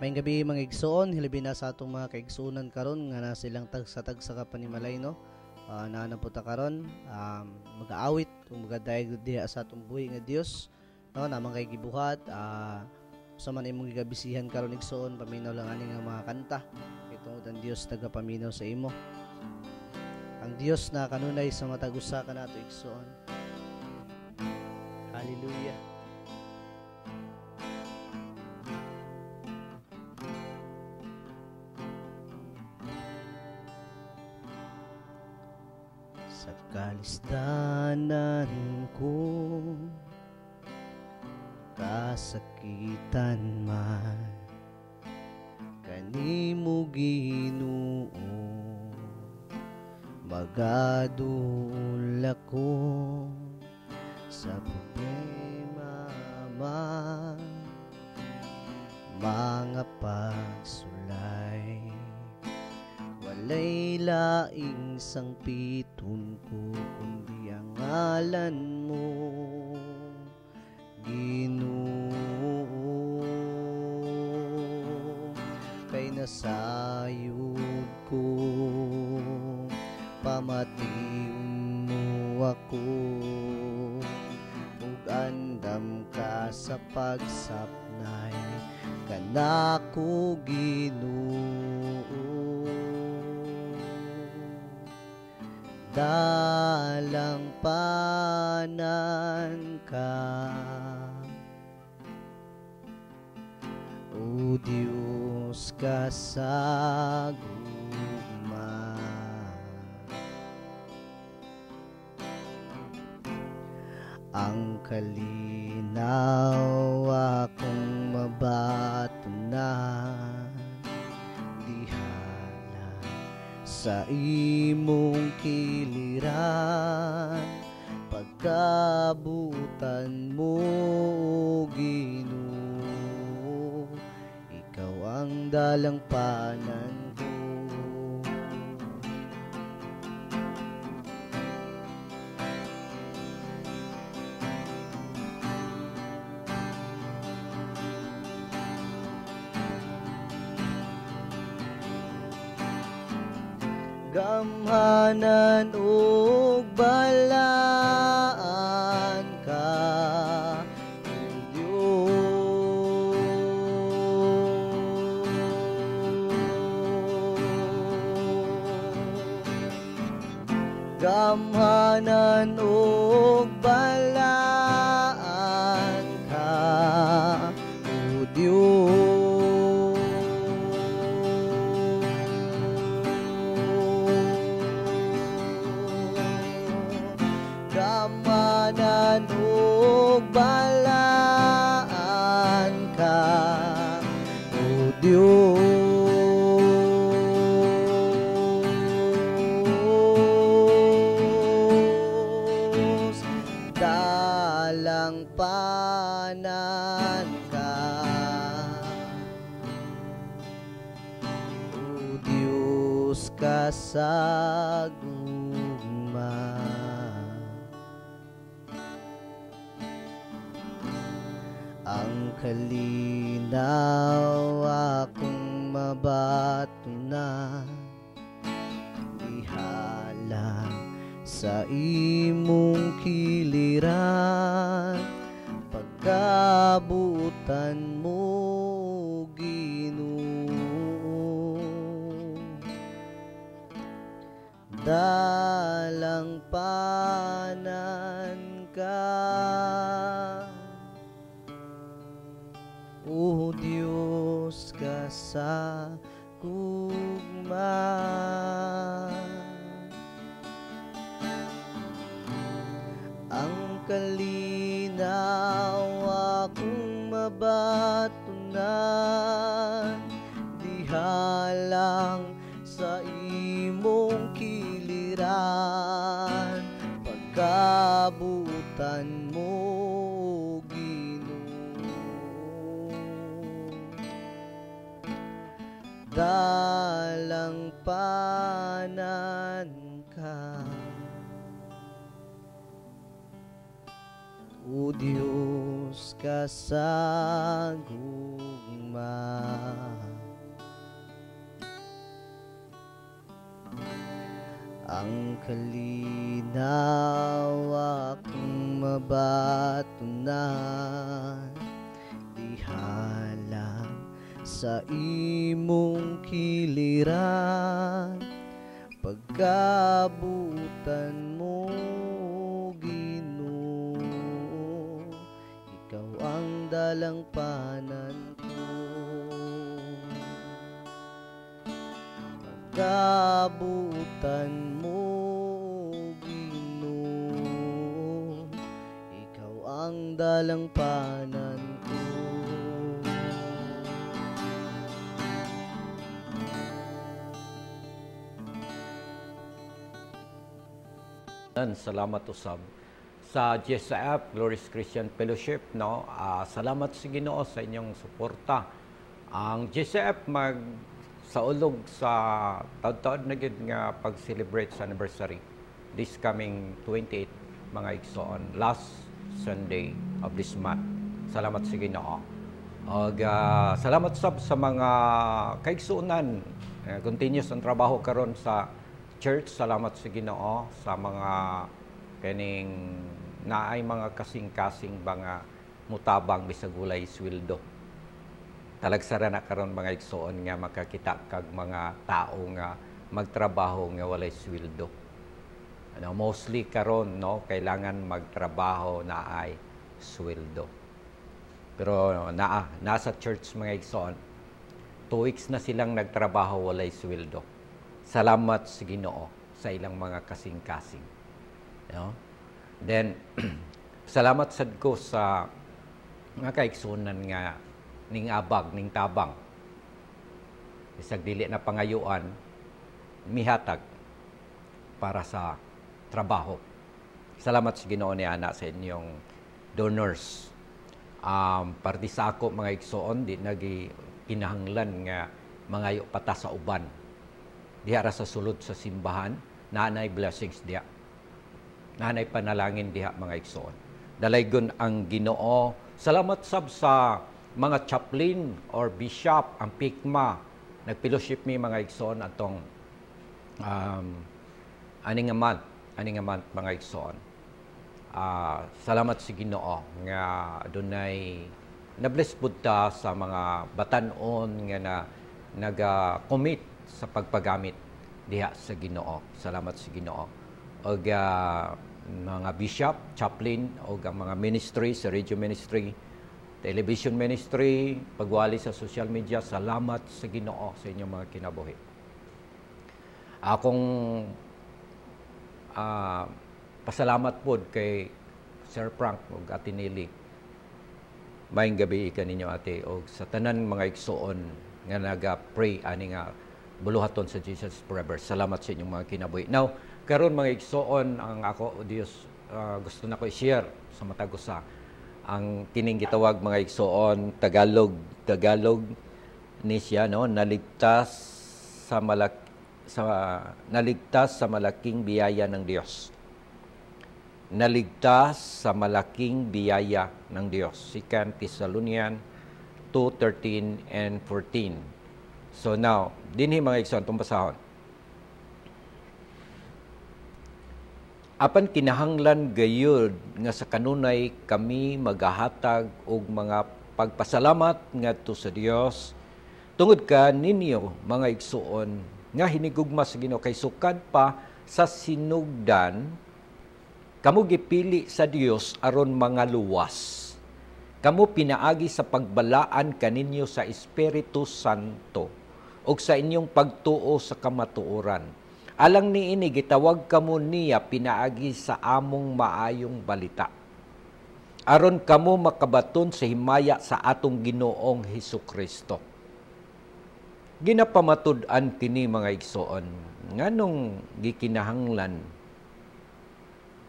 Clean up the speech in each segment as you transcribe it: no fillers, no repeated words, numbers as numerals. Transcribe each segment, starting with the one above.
Maayong gabi mga igsoon, hilabi na sa atong mga kaigsuonan karon nga na silang tagsa-tagsa ka panimalay no. Naana po ta karon mag-aawit ug magadayeg diha sa atong buhi nga Dios no, namang kay gibuhat sa man imong gigabisihan karon igsoon, paminaw lang ani nga mga kanta. Kay tungod ang Dios tagapaminaw sa imo. Ang Dios na kanunay sa matag usa kanato igsoon. Hallelujah. Sa kalisdanan ko kasakitan man kanimo Ginoo, magadul ako sa problema man, mga pagsulay walay laing sangpiton ko kundi ang ngalan mo Ginoo. Kay nasayod ko pamatiun mo ako ug andam ka sa pagsapnay kanako Ginoo. Dalang panan ka, O Diyos kasaguma. Ang kalinaw akong mabatunan sa imong kiliran, pagkabutan mo Ginoo, ikaw ang dalang panan ko. Gamhanan ug balaan ka, O Diyos. Gamhanan ug balaan ka, O Diyos. Gamhanan ug balaan ka, O Diyos. Dalang panan ka, O Diyos kasaguma. Ang kalinaw akong mabatunan, dihala sa imong kiliran, pagkabutan mo Ginoo, dalang panan ka, O Diyos kasaguma. Ang kalinaw akong mabatunan, dihalang sa imong kiliran, pagkabutan mo dalang panan ka, O Diyos kasaguma. gugma. Ang kalinaw akong mabatunan, dihalang sa imong kiliran, pagkabutan mo Ginoo, ikaw ang dalang panan ko. Pagkabutan mo Ginoo, ikaw ang dalang panan ko. Salamat usab sa GSF, Glorious Christian Fellowship, no? Salamat sa Ginoo sa inyong suporta. Ang GSF saulog sa taud-taud na gid nga pag-celebrate sa anniversary this coming 28 mga igsoon, last Sunday of this month. Salamat sa Ginoo. Og salamat sab sa mga kaigsuonan, continuous ang trabaho karon sa church. Salamat sa Ginoo sa mga kaning naay mga kasing-kasing mga mutabang bisag walay sweldo. Talagsara na karon mga igsoon nga makakita kag mga tao nga magtrabaho nga walay sweldo. Mostly karon, no, kailangan magtrabaho na ay sweldo. Pero nasa church mga igsoon, 2 weeks na silang nagtrabaho walay sweldo. Salamat sa Ginoo sa ilang mga kasing-kasing. No? Then, salamat sad ko sa mga kaigsunan nga ning abag, ning tabang. Isag dili na pangayuan, mihatag para sa trabaho. Salamat sa Ginoo ni ana sa inyong donors. Parte sa ako mga igsoon, di nagi kinahanglan nga mangayo pata sa uban. Diha ra sa sulod sa simbahan, nanay blessings diha. Nanay panalangin diha mga igsoon. Dalaygon ang Ginoo. Salamat sab sa mga chaplain or bishop, ang pikma, nagfellowship mi mga igsoon atong aning month mga igsoon. Salamat sa Ginoo nga adunay na-bless pud ta sa mga batan-on nga naga-commit sa pagpagamit diha sa Ginoo. Salamat sa Ginoo. Og mga bishop, chaplain o mga ministry sa radio ministry, television ministry, pagwali sa social media, salamat sa Ginoo sa inyong mga kinabuhi. Akong pasalamat pod kay Sir Frank ug Ate Nelly. Maayong gabi kaninyo ate og sa tanan mga igsoon nga naga-pray ani nga buluhaton sa Jesus Forever. Salamat sa inyong mga kinabuhi. Now, karon mga igsoon, ang ako, Dios, gusto na ko i-share sa matag usa ang kining gitawag mga igsoon, Tagalog ni siya, no? Naligtas sa malaking biyaya ng Dios. Naligtas sa malaking biyaya ng Dios. 2 Thessalonians 2:13 and 14. So now, dinhi mga igsoon tong basahon. Apan kinahanglan gayud nga sa kanunay kami magahatag og mga pagpasalamat ngadto sa Dios tungod ka ninyo mga igsoon nga hinigugma sa Ginoo kay sukad pa sa sinugdan kamo gipili sa Dios aron mga luwas. Kamo pinaagi sa pagbalaan kaninyo sa Espiritu Santo ug sa inyong pagtuo sa kamatuoran. Alang niini gitawag kamo niya pinaagi sa among maayong balita. Aron kamo makabaton sa himaya sa atong Ginoong Hesukristo. Ginapamatud-an kini mga igsoon nganong gikinahanglan,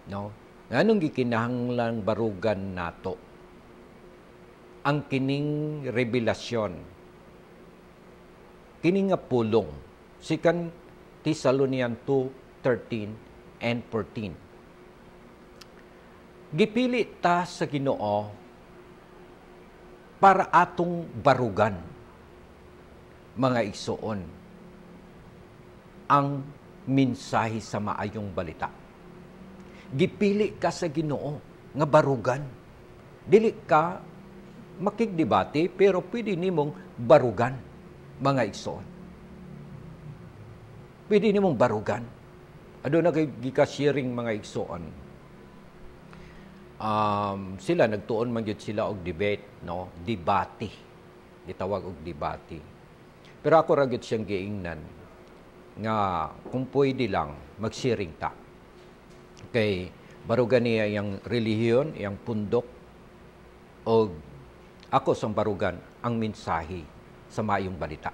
no? Nganong gikinahanglan barugan nato ang kining revelasyon, kini nga pulong. 2 Thessalonians 2:13 and 14. Gipili ta sa Ginoo para atong barugan. mga igsoon, ang mensahe sa maayong balita. Gipili ka sa Ginoo nga barugan. Dili ka makigdebate, pero pwede nimong barugan, mga igsoon. Pwede nimong barugan. Aduna kay gika-sharing mga igsoon. Sila nagtuon man gyud sila og debate, no? Debate. Gitawag og debate. Pero ako ra gyud siyang giingnan nga kung pwede lang mag-sharing ta. Kay barugan niya yang relihiyon, yang pundok, o ako sang barugan ang mensahe sa maayong balita.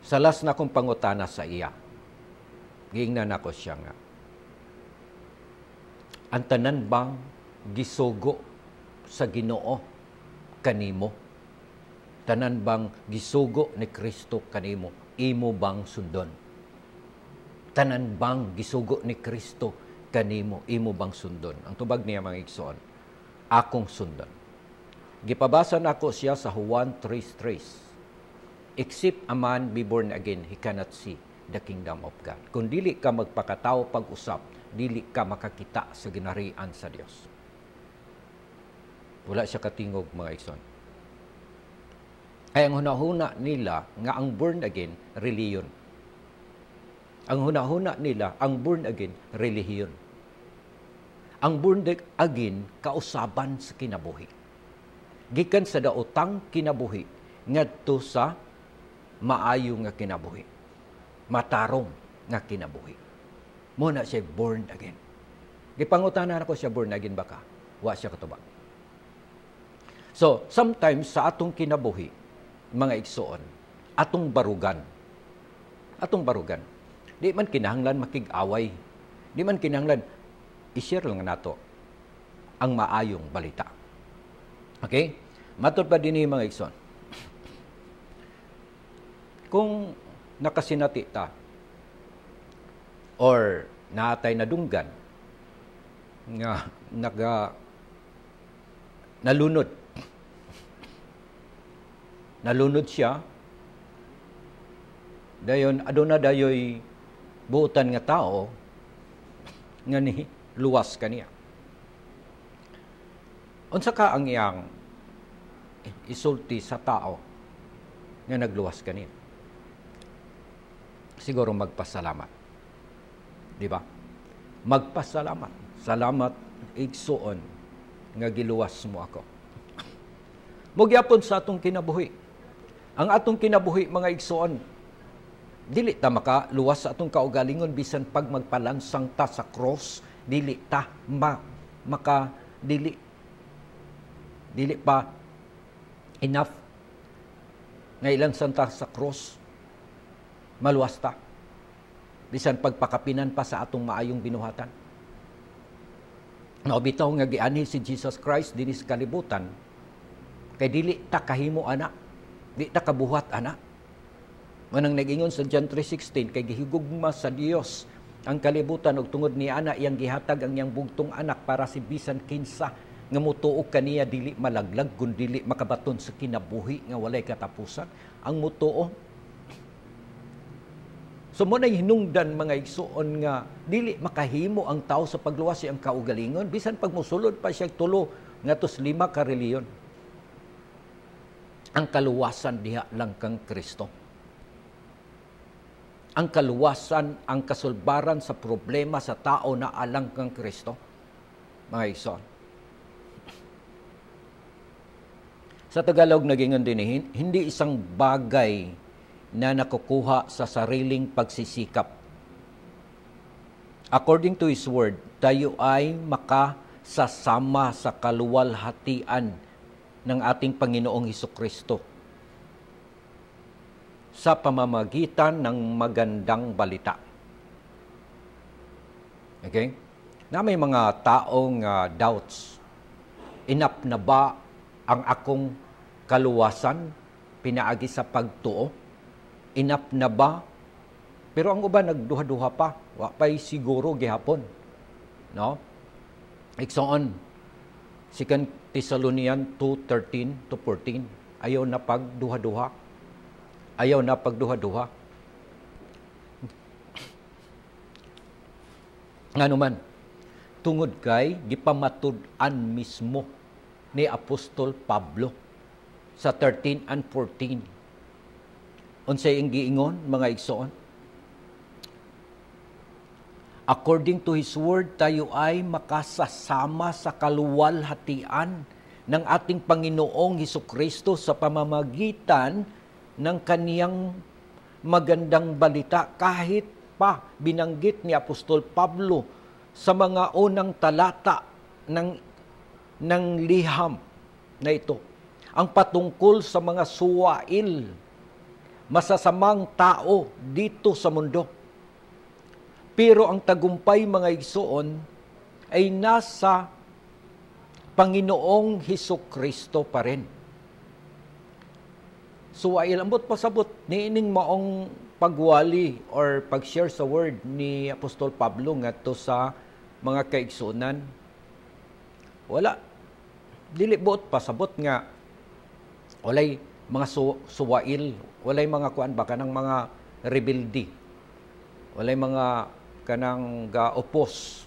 Sa last na kong pangutana sa iya, giingnan ako siya nga, ang tanan bang gisugo sa Ginoo kanimo? Tanan bang gisugo ni Kristo kanimo? Imo bang sundon? Tanan bang gisugo ni Kristo kanimo? Imo bang sundon? Ang tubag niya mga igsoon, akong sundon. Gipabasa nako siya sa Juan 3:3. Except a man be born again, he cannot see the kingdom of God. Kung dili ka magpakatao pag-usap, dili ka makakita sa ginarian sa Dios. Wala siya katingog mga igsoon. Ay ang hunahuna nila nga ang born again, reliyon. Ang hunahuna nila, ang born again, relihiyon. Ang born again, kausaban sa kinabuhi. Gikan sa daotang kinabuhi, ngadto sa maayo nga kinabuhi. Matarong nga kinabuhi. Muna siya born again. Gipangutanan ako siya, born again ba ka? Wa siya katubag. So, sometimes sa atong kinabuhi, mga igsoon, atong barugan. Atong barugan. Di man kinahanglan makig-away. Di man kinahanglan, i-share lang nato ang maayong balita. Okay? Matod pa din mga igsoon. Kung nakasinati ta, or naatay na dunggan, nga nalunod. Nalunod siya, dayon aduna dayoy buutan nga tao nga ni luwas kaniya. Unsa ka ang iyang isulti sa tao nga nagluwas kaniya? Siguro magpasalamat. Di ba? Magpasalamat. Salamat, igsuon, nga giluwas mo ako. Mugyapon sa atong kinabuhi. Ang atong kinabuhi, mga igsuon, dili ta makaluwas sa atong kaugalingon bisan pag magpalansang ta sa cross, dili ta dili pa enough nga ilansan ta sa cross, maluwas ta. Bisan pagpakapinan pa sa atong maayong binuhatan. Bitaw nga gianhi si Jesus Christ dinhi sa kalibutan, kay dili ta kahimo ana, di ta kabuhat ana. Manang nag-ingon sa John 3:16, kay gihigugma sa Dios ang kalibutan ug tungod ni ana iyang gihatag ang iyang bugtong anak para si bisan kinsa nga mutuok kaniya dili malaglag kun dili makabaton sa kinabuhi nga walay katapusan. Ang mutuo. So mo na hinungdan mga igsuon nga dili makahimo ang tao sa pagluwas ang kaugalingon bisan pag mosulod pa siya tulo ngatos 5 ka reliyon. Ang kaluwasan diha lang kang Kristo. Ang kaluwasan, ang kasulbaran sa problema sa tao na alang kang Kristo. Mga igsoon. Sa Tagalog nagingon din, hindi isang bagay na nakukuha sa sariling pagsisikap. According to His Word, tayo ay makasasama sa kaluwalhatian ng ating Panginoong Hesukristo sa pamamagitan ng magandang balita. Okay? Na may mga taong doubts. Enough na ba ang akong kaluwasan pinaagi sa pagtuo? Enough na ba? Pero ang uban nagduha-duha pa. Wa pa'y siguro gihapon. No? Iksoon, 2 Thessalonians 2:13-14. ayaw na pagduha-duha. Ayaw na pagduha-duha. Nga naman, tungod kay gipamatud-an mismo ni Apostol Pablo sa 13 and 14. Unsay ang giingon, mga igsoon? According to His Word, tayo ay makasasama sa kaluwalhatian ng ating Panginoong Hesukristo sa pamamagitan ng kaniyang magandang balita. Kahit pa binanggit ni Apostol Pablo sa mga unang talata ng liham na ito, ang patungkol sa mga suwail, masasamang tao dito sa mundo. Pero ang tagumpay, mga igsoon, ay nasa Panginoong Hesukristo pa rin. Suwail, ambot pasabot, niining maong pagwali or pag-share sa word ni Apostol Pablo ngadto sa mga kaigsunan. Wala. Dili buot pasabot nga walay mga suwail, walay mga kuan ba kanang mga rebelde. Walay mga kanang ga-oppose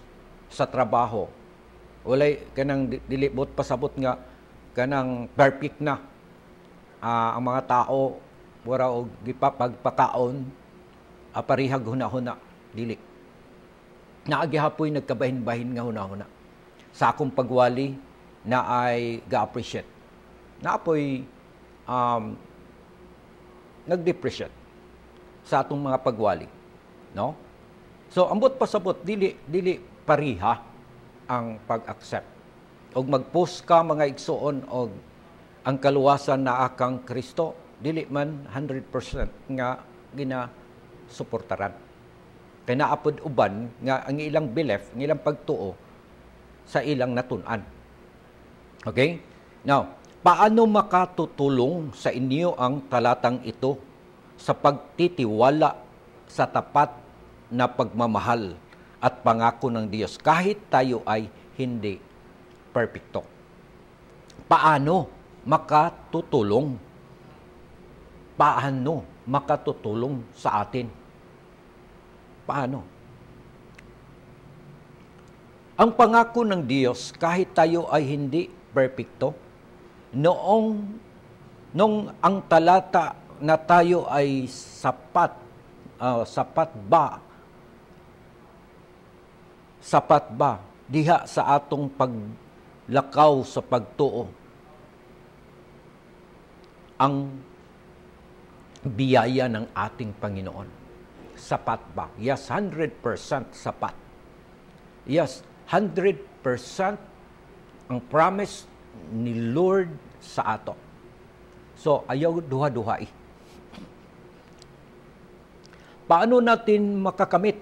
sa trabaho. Walay kanang dili buot pasabot nga kanang perfect na ang mga tao wala og gipapagpakaon aparihag hunahuna dili. Naagihapoy nagkabahin-bahin nga hunahuna. Sa akong pagwali na ay ga-appreciate. Naapoy nag-depreciate sa atong mga pagwali, no? So ambot pasabot dili pariha ang pag-accept. Og mag-post ka, mga igsoon, og ang kaluwasan na akang Kristo, dili man 100% nga ginasuportaran. Kaya naapod uban nga ang ilang belief, ang ilang pagtuo sa ilang natun-an. Okay? Now, paano makatutulong sa inyo ang talatang ito sa pagtitiwala sa tapat na pagmamahal at pangako ng Diyos kahit tayo ay hindi perfecto? Paano makatutulong? Paano makatutulong sa atin? Paano? Ang pangako ng Diyos, kahit tayo ay hindi perfecto, nung ang talata na tayo ay sapat ba diha sa atong paglakaw sa pagtuo, ang biyaya ng ating Panginoon. Sapat ba? Yes, 100% sapat. Yes, 100% ang promise ni Lord sa ato. So, ayaw duha-duhai. Paano natin makakamit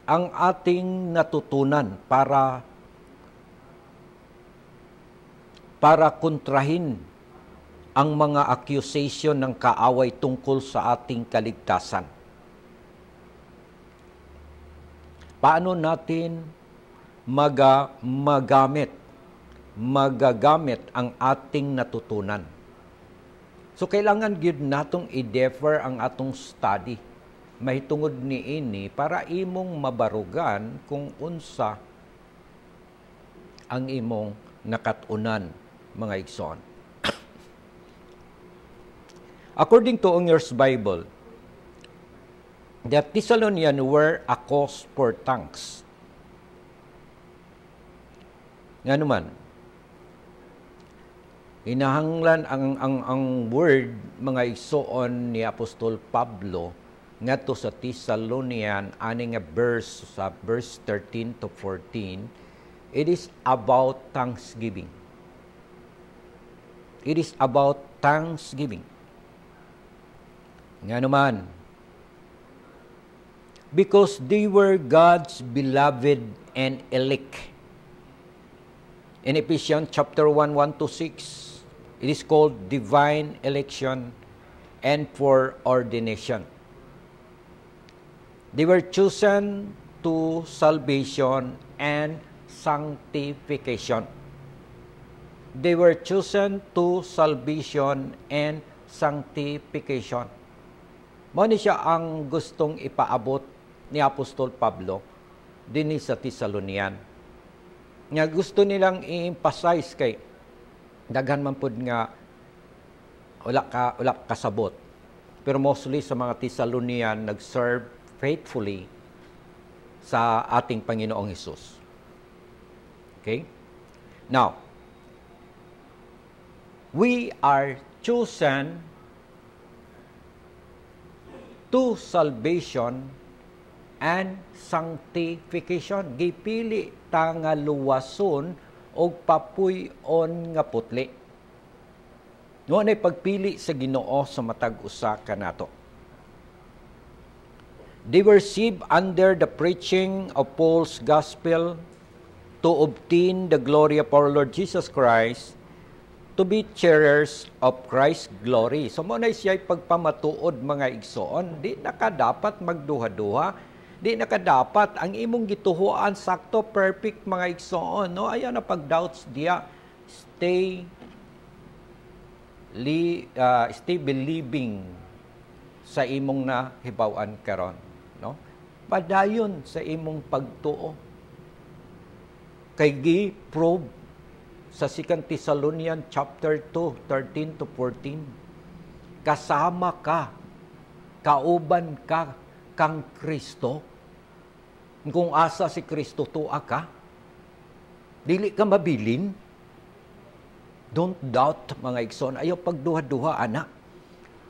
ang ating natutunan para kontrahin ang mga accusation ng kaaway tungkol sa ating kaligtasan? Paano natin magagamit ang ating natutunan? So, kailangan gyud natong i-defer ang atong study. Mahitungod ni ini para imong mabarugan kung unsa ang imong nakatunan, mga igsoon. According to Ungers Bible, the Thessalonians were a cause for thanks. Nga naman, hinahanglan ang word, mga igsoon, ni Apostol Pablo ngadto sa Thessalonian, ani nga verse sa verse 13 to 14, it is about thanksgiving. It is about thanksgiving. Nga naman, because they were God's beloved and elect. In Ephesians chapter 1, 1-6, it is called divine election and foreordination. They were chosen to salvation and sanctification. They were chosen to salvation and sanctification. Mao ni siya ang gustong ipaabot ni Apostol Pablo dinhi sa Thessalonian. Nga gusto nilang i-emphasize kay daghan man pud nga wala kasabot. Pero mostly sa mga Thessalonian nag-serve faithfully sa ating Panginoong Hesus. Okay? Now, we are chosen to salvation and sanctification. Gipili ta nga luwason og papuy-on nga putli. No nay pagpili sa Ginoo sa matag usa kanato. They were received under the preaching of Paul's gospel to obtain the glory of our Lord Jesus Christ, to be sharers of Christ's glory. So mo na siya'y pagpamatuod mga igsoon, di na ka dapat magduha-duha, di na ka dapat ang imong gituhuan sakto perfect mga igsoon, no? Ayaw na pag-doubts diya. Stay believing sa imong nahibaw-an karon, no? Padayon sa imong pagtuo. Kay gi-probe sa 2 Thessalonians chapter 2, 13 to 14. Kasama ka, kauban ka kang Kristo. Kung asa si Kristo tuwa ka, dili ka mabilin. Don't doubt, mga igsoon. Ayaw pagduha-duha, anak.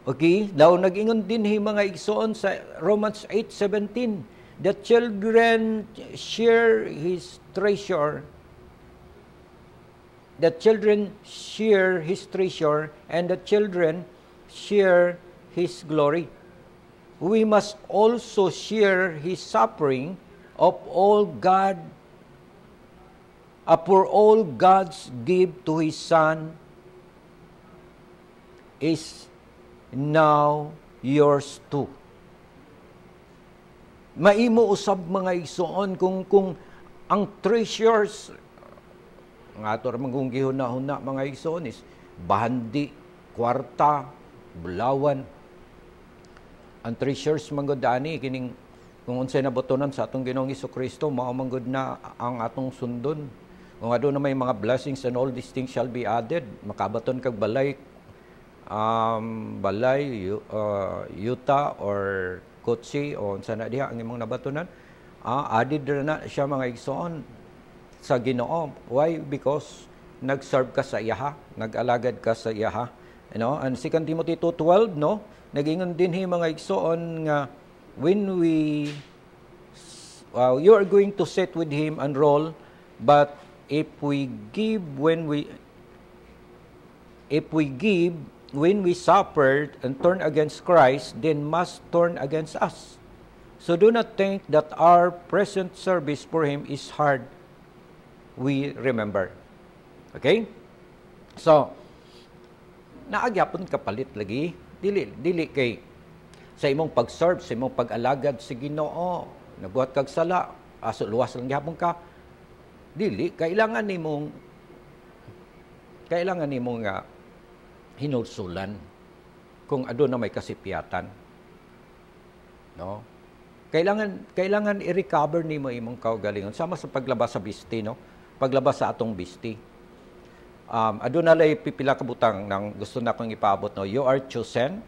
Okay? Daw nag-ingon din mga igsoon sa Romans 8:17. The children share His treasure. The children share His treasure, and the children share His glory. We must also share His suffering of all God, for all God's gift to His Son is now yours too. Maimo usab mga igsoon kung ang treasures nga ato ra kung gihuna-huna mga igsoon is bahandi, kwarta, bulawan. Ang treasures manggod ani kining kung unsay nabotonan sa atong Ginoong Hesukristo mao manggod na ang atong sundon. Kung adto na may mga blessings and all these things shall be added, makabaton kag balay, yuta or kotse o unsa na diha ang imong nabatonan, added na siya mga igsoon sa Ginoo. Why? Because nag-serve ka sa iyaha, nag-alagad ka sa iyaha. You know, and 2 Timothy 2:12, no? Nagingon din mga igsoon nga when you are going to sit with Him and roll, but if we give when we suffered and turn against Christ, then must turn against us. So do not think that our present service for Him is hard. We remember. Okay? So, naagyapon kapalit lagi. Dili kay sa imong pag-serve, sa imong pag-alagad sa Ginoo, nabuhat kag sala, aso luwas lang gyapon ka. Dili kailangan nimong nga hinulsulan kung aduna may kasipyatan. No? Kailangan i-recover nimo imong kaugalingon sama sa paglabas sa bisti, no? Paglabas sa atong bisti. Aduna lay pipila ka butang nang gusto na kong ipaabot, no? You are chosen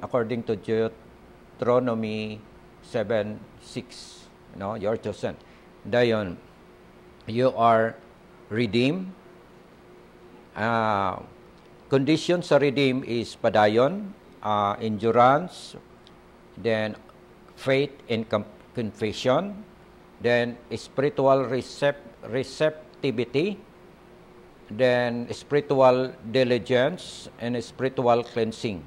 according to Deuteronomy 7:6. No, you are chosen. Dayon, you are redeemed. Condition sa redeem is padayon, endurance, then faith and confession, then spiritual receptivity, then spiritual diligence, and spiritual cleansing.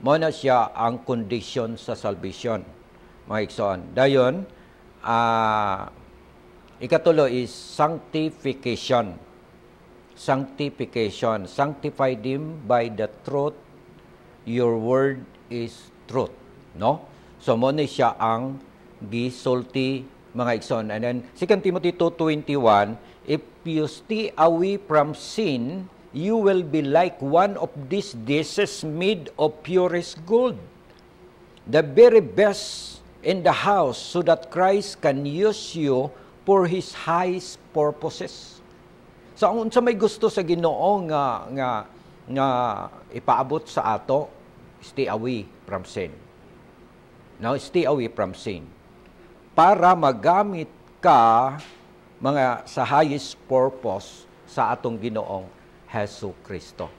Mo na siya ang condition sa salvation, mga igsoon. Dayon, ikatulo is sanctification. Sanctify them by the truth. Your word is truth. No? So, mo na siya ang gisulti, mga igsoon. And then, 2 Timothy 2:21, If you stay away from sin, you will be like one of these dishes made of purest gold, the very best in the house, so that Christ can use you for His highest purposes. So, ang unsa may gusto sa Ginoo nga ipaabot sa ato, stay away from sin. Now, stay away from sin. Para magamit ka sa highest purpose sa atong Ginoong Hesus Kristo.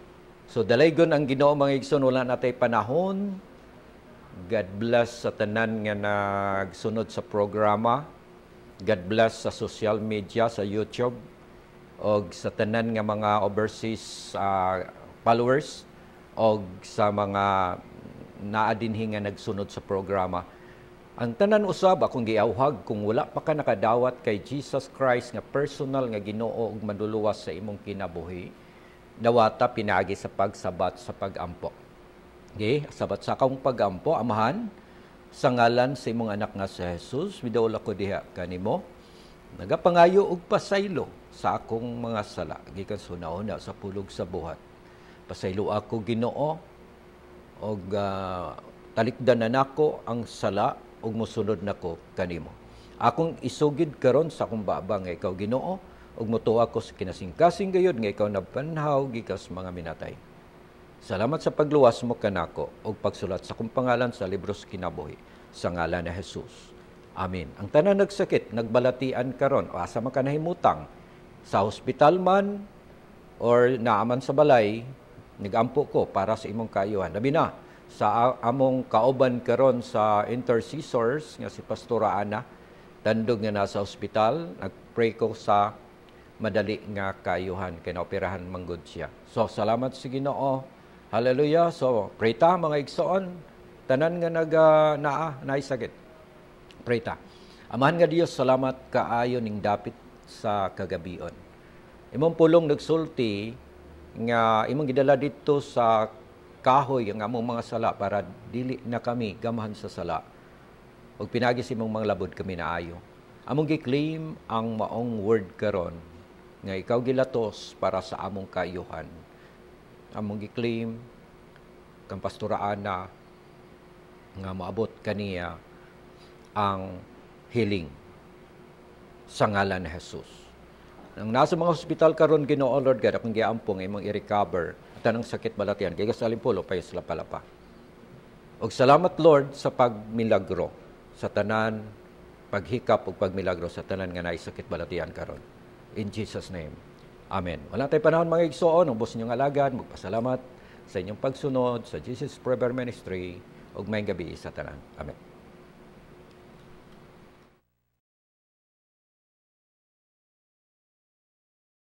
So, dalaygon ang Ginoo mga igsoon, wala natay panahon. God bless sa tanan nga nagsunod sa programa. God bless sa social media, sa YouTube, o sa tanan nga mga overseas followers, o sa mga naadinhi nga nagsunod sa programa. Ang tanan usab akong giawhag, kung wala pa ka nakadawat kay Jesus Christ nga personal nga Ginoo ug manluluwas sa imong kinabuhi, dawata pinaagi sa pagsabat sa pagampo. Okay? Sabat sa akong pagampo, amahan, sa ngalan sa imong anak nga si Jesus, midawla ko diha kanimo, nagapangayo og pasaylo sa akong mga sala, gikan sunauna sa pulog sa buhat. Pasaylo ako Ginoo, og talikdanan nako ang sala, ug mosunod nako kanimo. Akong isugid karon sa akong baba nga ikaw Ginoo, ug motuwa ko sa kinasingkasing gayud nga ikaw nabanhaw gikas mga minatay. Salamat sa pagluwas mo kanako ug pagsulat sa akong pangalan sa libro sa kinabuhi sa ngalan ni Jesus. Amen. Ang tanan nagsakit, nagbalatian karon, o asa man ka nahimutang sa hospital man or naaman sa balay, nigampo ko para sa imong kaayuhan. Labi na sa among kauban karon sa intercessors nga si Pastora Ana, tandog nga nasa hospital, nagpray ko sa madali nga kaayuhan kay naoperahan manggod siya. So salamat sa Ginoo. Hallelujah. So pray ta mga igsoon, tanan nga naisakit. Pray ta. Amahan nga Dios, salamat kaayo ning dapit sa kagabion. Imong pulong nagsulti nga imong gidala dito sa kahoy ang among mga sala para dili na kami gamahan sa sala. Ug pinagi sa imong mga labod kami naayo. Among gi-claim ang maong word karon nga ikaw gilatos para sa among kaayuhan. Among gi-claim kang Pastora Ana nga maabot kaniya ang healing sa ngalan ni Jesus. Nang nasa mga hospital karon Ginoo Lord God, akong giampong imong i-recover tanang sakit balatian kay kasalimpulo payo sa lapalapa. Og salamat Lord sa pagmilagro sa tanan, paghikap ug pagmilagro sa tanan nga naisakit balatian karon. In Jesus' name. Amen. Wala tayong panahon mga igsoon, ubos ninyong alagad, magpasalamat sa inyong pagsunod sa Jesus Forever Ministry ug may gabi sa tanan. Amen.